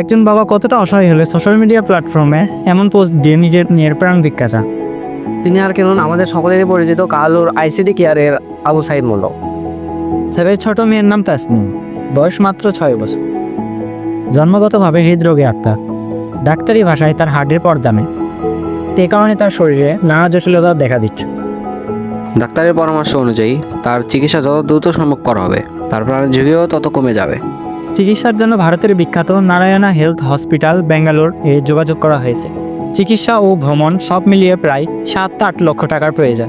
একজন বাবা কতটা অসহায় হলে সোশ্যাল মিডিয়া প্ল্যাটফর্মে এমন পোস্ট দিয়ে নিজের মেয়ের প্রাণ ভিক্ষা চান। তিনি আর কেন আমাদের সকলেরই পরিচিত কালুর আইসিডি কেয়ারের আবু সাইদ মোল্লা। স্যারের ছোট মেয়ের নাম তাসনিম, বয়স মাত্র 6 বছর। জন্মগতভাবে হৃদরোগে আক্রান্ত। ডাক্তারি ভাষায় তার হার্টের পর্দা নেই। এ কারণে তার শরীরে নানা জটিলতা দেখা দিচ্ছে। ডাক্তারের পরামর্শ অনুযায়ী তার চিকিৎসা যত দ্রুত সম্ভব করা হবে, তার প্রাণের ঝুঁকিও তত কমে যাবে। চিকিৎসার জন্য ভারতের বিখ্যাত নারায়ণা হেলথ হসপিটাল ব্যাঙ্গালোর এ যোগাযোগ করা হয়েছে। চিকিৎসা ও ভ্রমণ সব মিলিয়ে প্রায় 7-8 লক্ষ টাকার প্রয়োজন,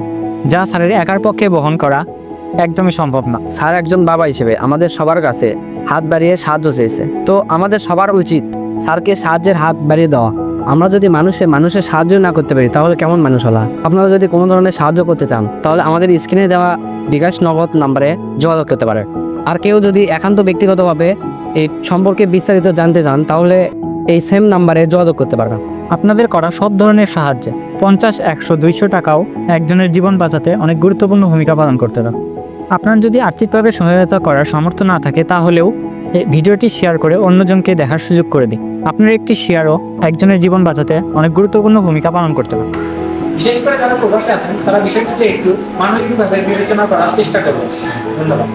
যা স্যারের একার পক্ষে বহন করা একদমই সম্ভব না। স্যার একজন বাবা হিসেবে আমাদের সবার কাছে হাত বাড়িয়ে সাহায্য চেয়েছে, তো আমাদের সবার উচিত স্যারকে সাহায্যের হাত বাড়িয়ে দেওয়া। আমরা যদি মানুষের সাহায্য না করতে পারি তাহলে কেমন মানুষ হলা। আপনারা যদি কোনো ধরনের সাহায্য করতে চান তাহলে আমাদের স্ক্রিনে দেওয়া বিকাশ নগদ নাম্বারে যোগাযোগ করতে পারে। আর কেউ যদি একান্ত ব্যক্তিগতভাবে এই সম্পর্কে বিস্তারিত জানতে চান তাহলে এই সেম নাম্বারে যোগাযোগ করতে পারবেন। আপনাদের করা সব ধরনের সাহায্যে 50, 100, 200 টাকাও একজনের জীবন বাঁচাতে অনেক গুরুত্বপূর্ণ ভূমিকা পালন করতে পারে। আপনার যদি আর্থিকভাবে সহায়তা করার সামর্থ্য না থাকে তাহলেও এই ভিডিওটি শেয়ার করে অন্যজনকে দেখার সুযোগ করে দিন। আপনার একটি শেয়ারও একজনের জীবন বাঁচাতে অনেক গুরুত্বপূর্ণ ভূমিকা পালন করতে পারে। বিশেষ করে যারা প্রবাসে আছেন তারা বিষয়টিকে একটু মানবিকভাবে বিবেচনা করার চেষ্টা করবেন। ধন্যবাদ।